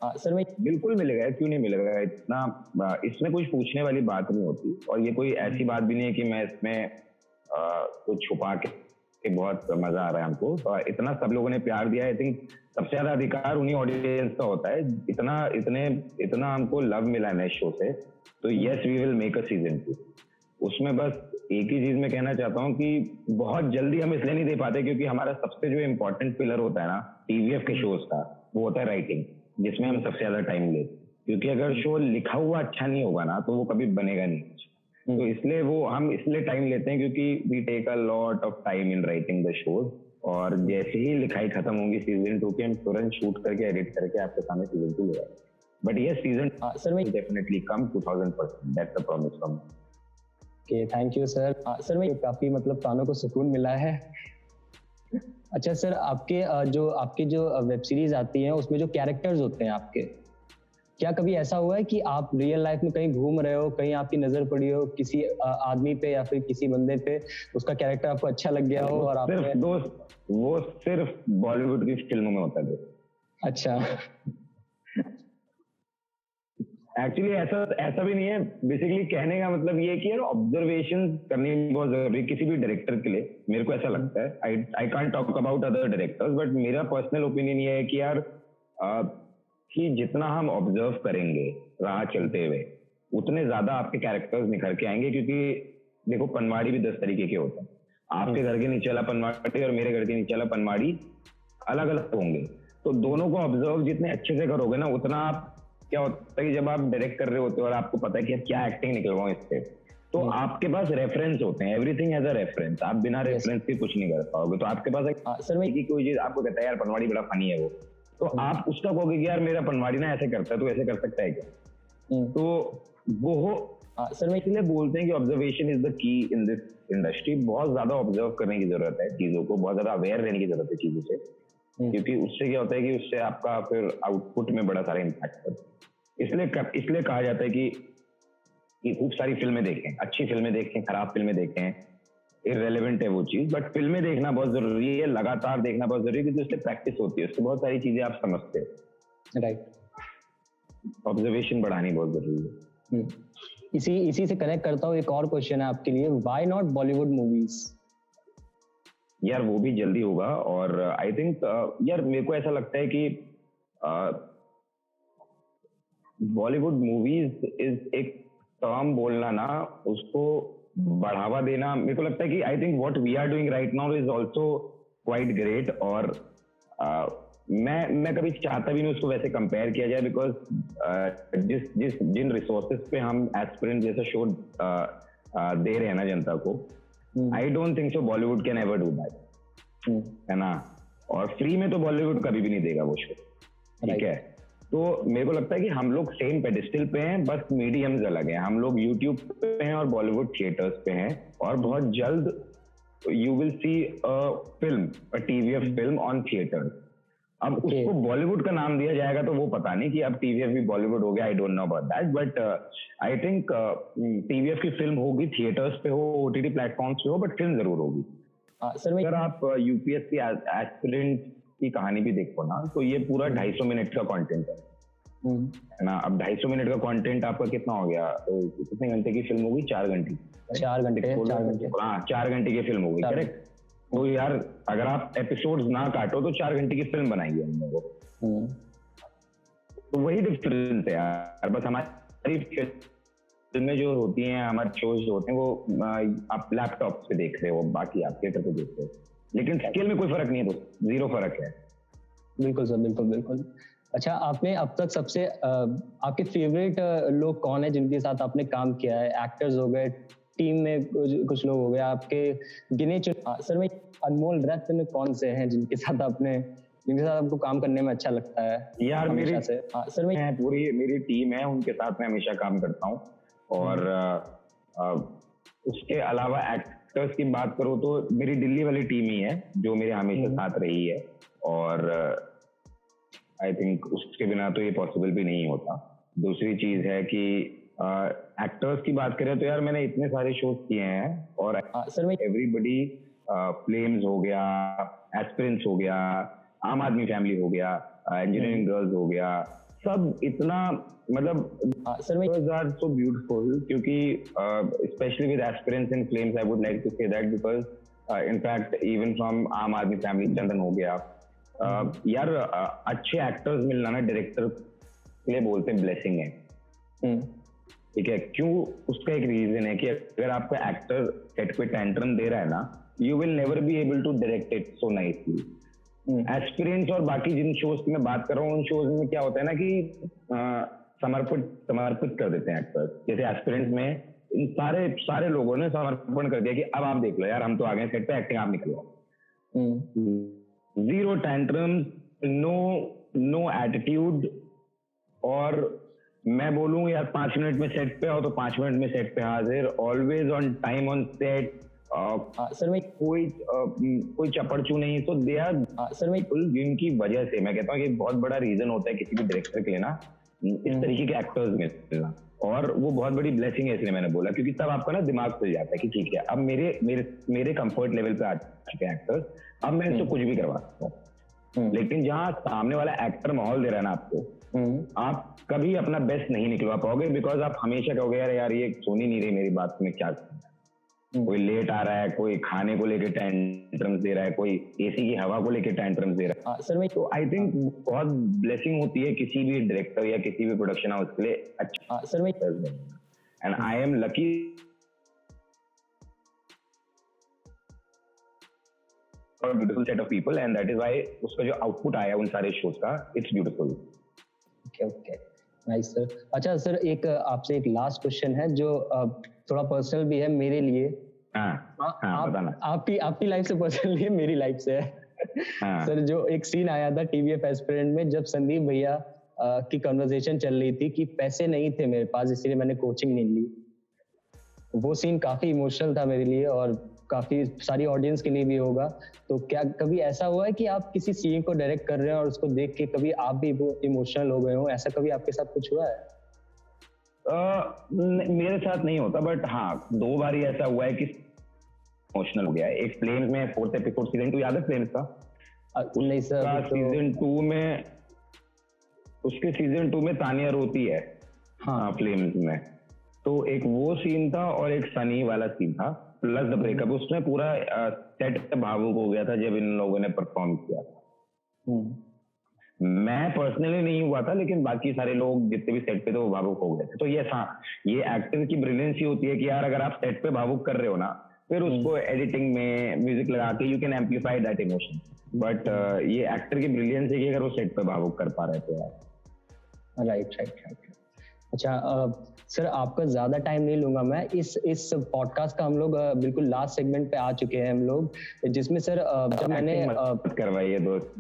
सर मैं बिल्कुल मिलेगा, क्यों नहीं मिलेगा। इतना इसमें कुछ पूछने वाली बात नहीं होती, और ये कोई ऐसी बात भी नहीं है कि मैं इसमें कुछ छुपा के बहुत मजा आ रहा है हमको। इतना सब लोगों ने प्यार दिया, आई थिंक सबसे ज्यादा अधिकार उन्हीं ऑडियंस का होता है। इतना हमको लव मिला है शो से, तो yes we will make a season 2। उसमें बस एक ही चीज मैं कहना चाहता हूँ कि बहुत जल्दी हम इसलिए नहीं दे पाते क्योंकि हमारा सबसे जो इम्पोर्टेंट पिलर होता है ना टीवीएफ के शोज का, वो होता है राइटिंग, जिसमें हम सबसे ज्यादा टाइम लेते। क्योंकि अगर शो लिखा हुआ अच्छा नहीं होगा ना तो वो कभी बनेगा नहीं। तो इसलिए हम इसलिए टाइम लेते हैं क्योंकि we take a lot of time in writing the shows, और जैसे ही लिखाई खत्म होगी सीजन 2 की, हम तुरंत शूट करके एडिट करके आपके सामने सीजन 2 ले आएंगे। बट ये सीजन सर मैं definitely come 2000%, that's the promise from. Okay, thank you sir. Sir मैं काफी मतलब कानों को सुकून मिला है। अच्छा सर, आपकी जो वेब सीरीज आती है उसमें जो कैरेक्टर्स होते हैं आपके, क्या कभी ऐसा हुआ है कि आप रियल लाइफ में कहीं घूम रहे हो, कहीं आपकी नजर पड़ी हो किसी आदमी पे या फिर किसी बंदे पे, उसका कैरेक्टर आपको अच्छा लग गया हो और आपने वो सिर्फ बॉलीवुड की फिल्मों में होता है। अच्छा। एक्चुअली ऐसा भी नहीं है। बेसिकली कहने का मतलब ये है कि यार ऑब्जर्वेशन करनी बहुत जरूरी है किसी भी डायरेक्टर के लिए, मेरे को ऐसा लगता है। I can't talk about other directors, but मेरा पर्सनल ओपिनियन ये है कि यार कि जितना हम ऑब्जर्व करेंगे राह चलते हुए, उतने ज्यादा आपके कैरेक्टर्स निखर के आएंगे। क्योंकि देखो, पनवाड़ी भी 10 तरीके के होते हैं। आपके घर के नीचे वाला पनवाड़ी और मेरे घर के नीचे वाला पनवाड़ी अलग अलग होंगे। तो दोनों को ऑब्जर्व जितने अच्छे से करोगे ना, उतना आप क्या होता है कि जब आप डायरेक्ट कर रहे होते हो और आपको पता है कि क्या एक्टिंग निकलवाऊं इससे, तो आपके पास रेफरेंस होते हैं। Everything has a reference. आप बिना रेफरेंस के कुछ नहीं कर पाओगे। तो आपके पास सर में कोई चीज आपको कहता है यार पनवाड़ी बड़ा फनी है वो, तो आप उसका कहोगे कि यार मेरा पनवाड़ी ना ऐसे करता है, तो ऐसे कर सकता है क्या। तो वो सर मैं इसलिए बोलते हैं कि observation is the key in this industry. बहुत ज्यादा ऑब्जर्व करने की जरूरत है चीजों को, बहुत ज्यादा अवेयर रहने की जरूरत है चीजों से, क्योंकि उससे क्या होता है कि उससे आपका फिर आउटपुट में बड़ा सारा इम्पैक्ट पड़ता है। इसलिए कहा जाता है कि खूब सारी फिल्में देखें, अच्छी फिल्में देखें, खराब फिल्में देखें, इररेलेवेंट है वो चीज, बट फिल्में देखना बहुत जरूरी है, लगातार देखना बहुत जरूरी है, क्योंकि उससे प्रैक्टिस होती है, उससे बहुत सारी चीजें आप समझते हो। राइट। ऑब्जर्वेशन बढ़ानी बहुत जरूरी है। इसी से कनेक्ट करता हूँ, एक और क्वेश्चन है आपके लिए, व्हाई नॉट बॉलीवुड मूवीज? यार वो भी जल्दी होगा, और आई थिंक यार मेरे को ऐसा लगता है कि बॉलीवुड मूवीज इज एक टर्म बोलना ना, उसको बढ़ावा देना, मेरे को लगता है कि I think what we are doing right now is also quite great. और मैं कभी चाहता भी नहीं उसको वैसे कंपेयर किया जाए, बिकॉज जिन रिसोर्सेज पे हम एस्पिरेंट जैसा शो दे रहे हैं ना जनता को, I don't think so Bollywood can ever do that, है ना। और फ्री में तो बॉलीवुड कभी भी नहीं देगा वो शो, ठीक है। तो मेरे को लगता है कि हम लोग सेम पेडिस्टल पे हैं, बस मीडियम्स अलग हैं। हम लोग यूट्यूब पे हैं और बॉलीवुड थिएटर्स पे हैं, और बहुत जल्द you will see a film, a TVF film on theatre. अब उसको बॉलीवुड का नाम दिया जाएगा तो वो पता नहीं कि अब टीवीएफ भी बॉलीवुड हो गया, I don't know about that, but I think TVF की फिल्म होगी, थिएटर्स पे हो, ओटीटी प्लेटफॉर्म्स पे हो, बट फिल्म जरूर होगी। अगर आप यूपीएससी एस्पिरेंट की कहानी भी देखो ना, तो ये पूरा 250 मिनट का कंटेंट है ना। अब 250 मिनट का कंटेंट आपका कितना हो गया, कितने घंटे की फिल्म होगी? 4 घंटे। 4 घंटे हाँ, 4 घंटे की फिल्म होगी, करेक्ट। तो यार अगर आप एपिसोड्स ना काटो तो 4 घंटे की फिल्म बनाएंगे हम लोगों को। तो वही डिफरेंस है यार, बस हमारी फिल्में जो होती हैं, हमारे शोज जो होते हैं, वो आप लैपटॉप पे देख रहे हो, बाकी आप थिएटर पे देख रहे हो, लेकिन स्केल में कोई फर्क नहीं है, तो जीरो फर्क है। बिल्कुल सर, बिल्कुल। अच्छा, आपने अब तक सबसे आपके फेवरेट लोग कौन है जिनके साथ आपने काम किया है? एक्टर्स हो गए, टीम में कुछ लोग हो गए, आपके गिने चुने। सर मैं अनमोल रत्न में कौन से हैं जिनके साथ आपको काम करने में अच्छा लगता है? यार मेरी सर मैं पूरी मेरी टीम है, उनके साथ मैं हमेशा काम करता हूँ। और उसके अलावा एक्टर्स की बात करूँ तो मेरी दिल्ली वाली टीम ही है जो मेरे हमेशा साथ रही है, और आई थिंक उसके बिना तो ये पॉसिबल भी नहीं होता। दूसरी चीज है कि एक्टर्स की बात करें तो यार मैंने इतने सारे शोज किए हैं, और सर मैं एवरीबडी, फ्लेम्स हो गया, एस्पिरेंट्स हो गया, आम आदमी फैमिली हो गया, इंजीनियरिंग गर्ल्स हो गया, सब इतना मतलब सर मैं आर सो ब्यूटीफुल, क्योंकि specially with aspirants and flames I would like to say that, because in fact even from आम आदमी फैमिली, चंदन हो गया, यार अच्छे एक्टर्स मिलना ना डायरेक्टर के लिए बोलते हैं ब्लेसिंग है, ठीक है। क्यों? उसका एक रीजन है कि अगर आपका एक्टर सेट पे टेंट्रम दे रहा है ना, you will never be able to direct it so nicely. Aspirants और बाकी जिन शोज की मैं बात कर रहा हूँ, उन शोज में क्या होता है ना कि समर्पित कर देते हैं एक्टर्स। जैसे एस्पिरेंट्स में इन सारे लोगों ने समर्पण कर दिया कि अब आप देख लो यार, हम तो आ गए सेट पे, एक्टिंग आप निकलो। जीरो टेंट्रम्स, नो एटीट्यूड, और मैं बोलूं यार 5 मिनट में सेट पे आओ तो 5 मिनट में सेट पे हाजिर, always on time on set. Sir मैं कोई चपड़चू नहीं, तो दे आर सर मैं जिनकी वजह से मैं कहता हूँ कि बहुत बड़ा रीजन होता है किसी भी डायरेक्टर के लिए ना, इस तरीके के एक्टर्स मिलना, और वो बहुत बड़ी ब्लेसिंग है, इसलिए मैंने बोला, क्योंकि तब आपका ना दिमाग खुल जाता है कि ठीक है, अब मेरे कंफर्ट लेवल पे आ चुके हैं एक्टर्स, अब मैं इसको कुछ भी करवा सकता हूँ। लेकिन जहाँ सामने वाला एक्टर माहौल दे रहा है ना आपको, आप कभी अपना बेस्ट नहीं निकलवा पाओगे, बिकॉज आप हमेशा कहोगे यार ये सुन ही नहीं रही मेरी बात, में क्या करना है। कोई लेट आ रहा है, कोई खाने को लेके टेंट्रम्स दे रहा है, कोई एसी की हवा को लेके टेंट्रम्स दे रहा है। सर मैं तो आई थिंक बहुत ब्लेसिंग होती है किसी भी डायरेक्टर या किसी भी प्रोडक्शन हाउस के लिए अच्छा। सर मैं and I am lucky beautiful set of people, and that is why उसका जो आउटपुट आया उन सारे शोज का, it's beautiful. Okay nice sir. अच्छा सर, एक आपसे एक लास्ट क्वेश्चन है जो थोड़ा पर्सनल भी है मेरे लिए। आपकी लाइफ से पर्सनल है, मेरी लाइफ से है। सर जो एक सीन आया था टीवीएफ एस्पिरेंट में, जब संदीप भैया की कन्वर्सेशन चल रही थी कि पैसे नहीं थे मेरे पास इसलिए मैंने कोचिंग नहीं ली, वो सीन काफी इमोशनल था मेरे लिए और काफी सारी ऑडियंस के लिए भी होगा। तो क्या कभी ऐसा हुआ है कि आप किसी सीन को डायरेक्ट कर रहे हैं और उसको देख के कभी आप भी इमोशनल हो गए हो? ऐसा कभी आपके साथ कुछ हुआ है? मेरे साथ नहीं होता, बट हाँ 2 बार ही ऐसा हुआ है कि इमोशनल हो गया है। एक फ्लेम्स में 4th एपिसोड सीजन 2 याद है फ्लेम्स का? नहीं सर, सीजन 2 में उसके सीजन 2 में तानिया रोती है हाँ फ्लेम्स में, तो एक वो सीन था और एक सनी वाला सीन था प्लस द ब्रेकअप। उसमें पूरा सेट भावुक हो गया था जब इन लोगों ने परफॉर्म किया था। मैं पर्सनली नहीं हुआ था, लेकिन बाकी सारे लोग जितने भी सेट पे थे वो भावुक हो गए थे। तो ये एक्टर की ब्रिलियंस ही होती है कि यार अगर आप सेट पे भावुक कर रहे हो ना, फिर उसको एडिटिंग में म्यूजिक लगा के you can amplify that emotion. But ये एक्टर की ब्रिलियंस है कि अगर वो सेट पे भावुक कर पा रहे थे यार। Right right right. अच्छा सर, आपका ज्यादा टाइम नहीं लूंगा मैं। इस पॉडकास्ट का हम लोग बिल्कुल लास्ट सेगमेंट पे आ चुके हैं हम लोग, जिसमें सर जब मैंने करवाइए दोस्त।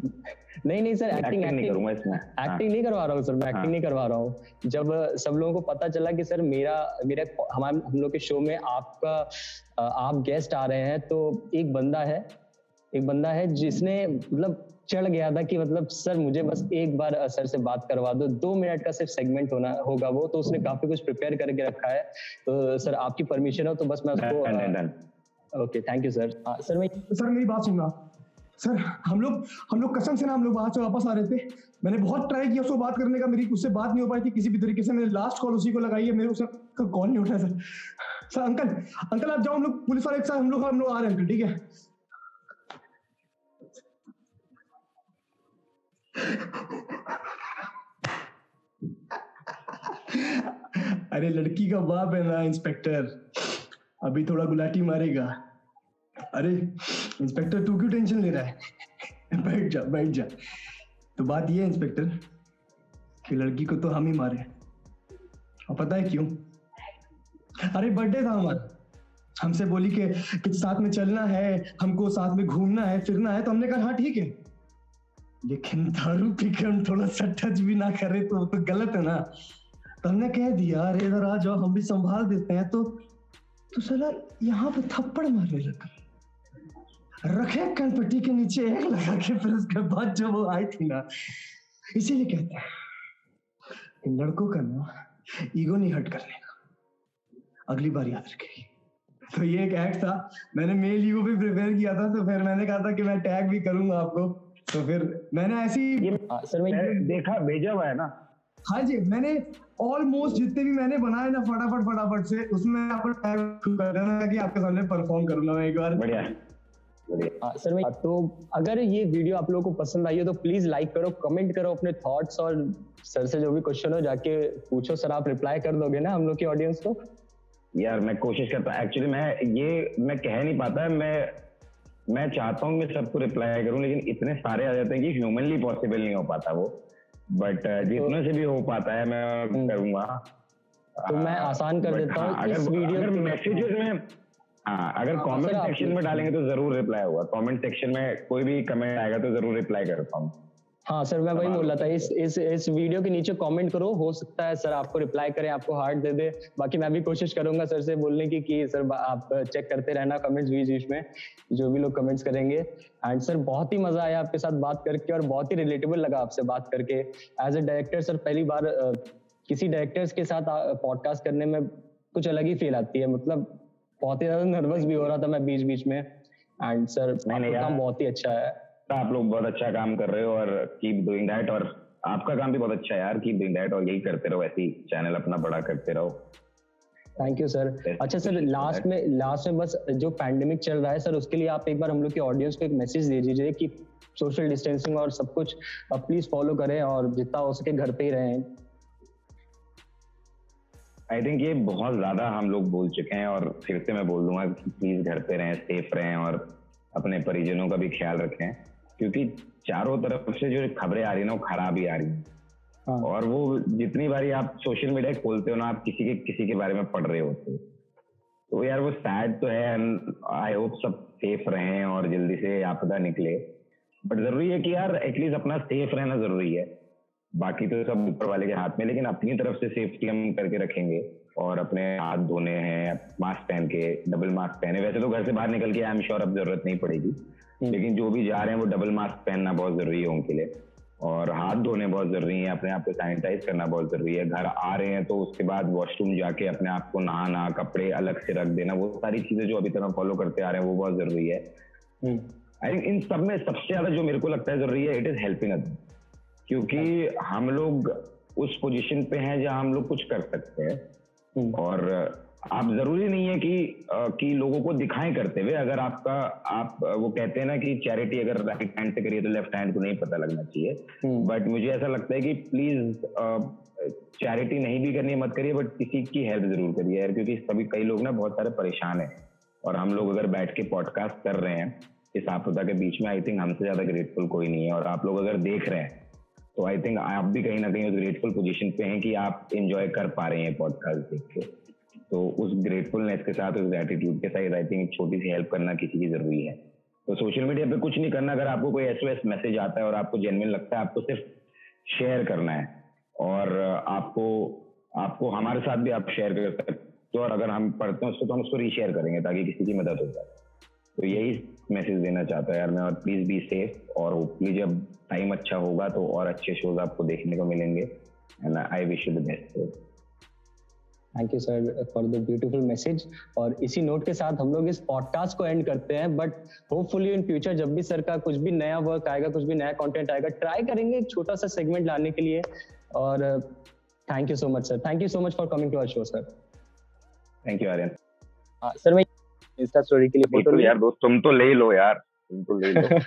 नहीं सर, एक्टिंग नहीं करूंगा इसमें, एक्टिंग नहीं करवा रहा हूँ सर, मैं एक्टिंग नहीं करवा रहा हूँ। जब सब लोगों को पता चला कि सर हम लोग के शो में आप गेस्ट आ रहे हैं, तो एक बंदा है जिसने मतलब चढ़ गया था कि मतलब सर मुझे बस एक बार सर से बात करवा दो, 2 मिनट का सिर्फ सेगमेंट होगा वो, तो उसने काफी कुछ प्रिपेयर करके रखा है। तो सर आपकी परमिशन हो तो बस मैं उसको okay thank you sir. Sir मेरी बात सुनना सर। हम लोग कसम से ना, हम लोग वहां से वापस आ रहे थे, मैंने बहुत ट्राई किया उसको बात करने का, मेरी उससे बात नहीं हो पाई थी किसी भी तरीके से। मैंने लास्ट कॉल उसी को लगाई है, मेरे उसका कॉल नहीं उठाया सर। अंकल आप जाओ, हम लोग पुलिस वाले एक साथ हम लोग आ रहे हैं अंकल, ठीक है? अरे लड़की का बाप है ना इंस्पेक्टर, अभी थोड़ा गुलाटी मारेगा। अरे इंस्पेक्टर तू क्यों टेंशन ले रहा है? बैठ जा। तो बात ये है इंस्पेक्टर कि लड़की को तो हम ही मारे, और पता है क्यों? अरे बर्थडे था हमारा, हमसे बोली कि साथ में चलना है, हमको साथ में घूमना है फिरना है, तो हमने कहा हाँ ठीक है, लेकिन दारू पी के हम थोड़ा सा टच भी ना करे तो गलत है ना। तो हमने कह दिया अरे इधर आ जाओ, हम भी संभाल देते हैं। तो साला यहाँ पे थप्पड़ मारने लगा, रखे कनपट्टी के नीचे एक लगा के, फिर उसके बाद जब वो आई थी ना, इसीलिए कहते हैं लड़कों का ना ईगो नहीं हर्ट करने का, अगली बार याद रखेगी। तो ये एक एक्ट था, मैंने मेल ईगो भी प्रिपेयर किया था, तो फिर मैंने कहा था कि मैं टैग भी करूंगा आपको, तो फिर मैंने ऐसी देखा भेजा हुआ है ना। हाँ जी, मैंने ऑलमोस्ट जितने भी मैंने बनाए ना फटाफट से उसमें आपको टैग कर देना कि आपके सामने परफॉर्म करूंगा मैं एक बार। बढ़िया सर तो अगर ये वीडियो आप लोगों को पसंद आई हो तो प्लीज लाइक करो, कमेंट करो अपने थॉट्स, और सर से जो भी क्वेश्चन हो जाके पूछो। सर आप रिप्लाई कर दोगे ना हम लोग की ऑडियंस को? यार मैं कोशिश करता, एक्चुअली मैं कह नहीं पाता, मैं चाहता हूँ मैं सबको रिप्लाई करूँ, लेकिन इतने सारे आ जाते हैं कि ह्यूमनली पॉसिबल नहीं हो पाता वो, बट जितने से भी हो पाता है मैं करूंगा। तो मैं आसान कर देता हूँ इस वीडियो अगर मैसेजेस में अगर कमेंट सेक्शन में डालेंगे तो जरूर रिप्लाई होगा। कमेंट सेक्शन में कोई भी कमेंट आएगा तो जरूर रिप्लाई करता हूँ। हाँ सर, मैं वही बोल रहा था, इस वीडियो के नीचे कमेंट करो, हो सकता है सर आपको रिप्लाई करें, आपको हार्ट दे दे। बाकी मैं भी कोशिश करूंगा सर से बोलने की कि सर आप चेक करते रहना कमेंट्स बीच में, जो भी लोग कमेंट्स करेंगे। एंड सर बहुत ही मजा आया आपके साथ बात करके, और बहुत ही रिलेटेबल लगा आपसे बात करके। एज ए डायरेक्टर सर पहली बार किसी डायरेक्टर्स के साथ पॉडकास्ट करने में कुछ अलग ही फील आती है, मतलब बहुत ही ज्यादा नर्वस भी हो रहा था मैं बीच में। एंड सर आपका काम बहुत ही अच्छा है, आप लोग बहुत अच्छा काम कर रहे हो और कीप डूइंग दैट, और आपका काम भी बहुत अच्छा है यार, कीप डूइंग दैट, और यही करते रहो, ऐसी चैनल अपना बड़ा करते रहो। Thank you sir. अच्छा सर, लास्ट में बस जो पैंडेमिक चल रहा है सर, उसके लिए आप एक बार हम लोग की ऑडियंस को एक मैसेज दे दीजिए कि सोशल डिस्टेंसिंग और सब कुछ प्लीज फॉलो करें और जितना हो सके घर पे ही रहें। आई थिंक ये बहुत ज्यादा हम लोग बोल चुके हैं, और फिर से मैं बोल दूंगा कि प्लीज घर पे रहें, सेफ रहें, और अपने परिजनों का भी ख्याल रखें, क्योंकि चारों तरफ से जो खबरें आ रही है ना वो खराब ही आ रही है। हाँ। और वो जितनी बारी आप सोशल मीडिया खोलते हो ना, आप किसी के बारे में पढ़ रहे होते हो, तो यार वो सैड तो है। आई होप सब सेफ रहें और जल्दी से आपदा निकले, बट जरूरी है कि यार एटलीस्ट अपना सेफ रहना जरूरी है, बाकी तो सब ऊपर वाले के हाथ में। लेकिन अपनी तरफ से सेफ्टी हम करके रखेंगे, और अपने हाथ धोने हैं, मास्क पहन के, डबल मास्क पहने। वैसे तो घर से बाहर निकल के आई एम श्योर अब जरूरत नहीं पड़ेगी, लेकिन जो भी जा रहे हैं वो डबल मास्क पहनना बहुत जरूरी है उनके लिए। और हाथ धोने बहुत जरूरी है, अपने आप को सैनिटाइज करना बहुत जरूरी है। घर आ रहे हैं तो उसके बाद वॉशरूम जाके अपने आप को नहाना, कपड़े अलग से रख देना, वो सारी चीजें जो अभी तक हम फॉलो करते आ रहे हैं वो बहुत जरूरी है। आई थिंक इन सब में सबसे ज्यादा जो मेरे को लगता है जरूरी है, इट इज हेल्पिंग अदर्स, क्योंकि हम लोग उस पोजीशन पे हैं जहां हम लोग कुछ कर सकते हैं। और आप जरूरी नहीं है कि लोगों को दिखाएं करते हुए। अगर आप वो कहते हैं ना कि चैरिटी अगर राइट हैंड से करिए तो लेफ्ट हैंड को नहीं पता लगना चाहिए। बट मुझे ऐसा लगता है कि प्लीज चैरिटी नहीं भी करनी मत करिए, बट किसी की हेल्प जरूर करिए यार, क्योंकि सभी कई लोग ना बहुत सारे परेशान हैं, और हम लोग अगर बैठ के पॉडकास्ट कर रहे हैं इस आपदा के बीच में, आई थिंक हमसे ज्यादा ग्रेटफुल कोई नहीं है। और आप लोग अगर देख रहे हैं तो आई थिंक आप भी कहीं ना कहीं उस ग्रेटफुल पोजीशन पे हैं कि आप एंजॉय कर पा रहे हैं पॉडकास्ट देख के। तो उस ग्रेटफुलनेस के साथ, उस ग्रेटिट्यूड के साथ आई थिंक छोटी सी हेल्प करना किसी की जरूरी है। तो सोशल मीडिया पे कुछ नहीं करना, अगर आपको कोई एसओएस मैसेज आता है और आपको जेन्युइन लगता है, आपको सिर्फ शेयर करना है, और आपको हमारे साथ भी आप शेयर कर सकते हो, और अगर हम पढ़ते हैं उसको तो हम उसको रीशेयर करेंगे ताकि किसी की मदद हो जाए। तो यही मैसेज देना चाहता है यार मैं। और प्लीज बी सेफ, और होपफुली जब टाइम अच्छा होगा तो और अच्छे शोज आपको देखने को मिलेंगे। And I wish you the best. Thank you sir for the beautiful message. और इसी नोट के साथ हम लोग इस पॉडकास्ट को एंड करते हैं। बट होपफुली इन फ्यूचर जब भी सर का कुछ भी नया वर्क आएगा, कुछ भी नया कंटेंट आएगा, ट्राई करेंगे एक छोटा सा सेगमेंट लाने के लिए। और thank you so much sir, thank you so much for coming to our show sir. Thank you Aryan. Sir मैं इंस्टा स्टोरी के लिए फोटो यार दोस्त तुम तो ले लो यार, तुम तो ले लो।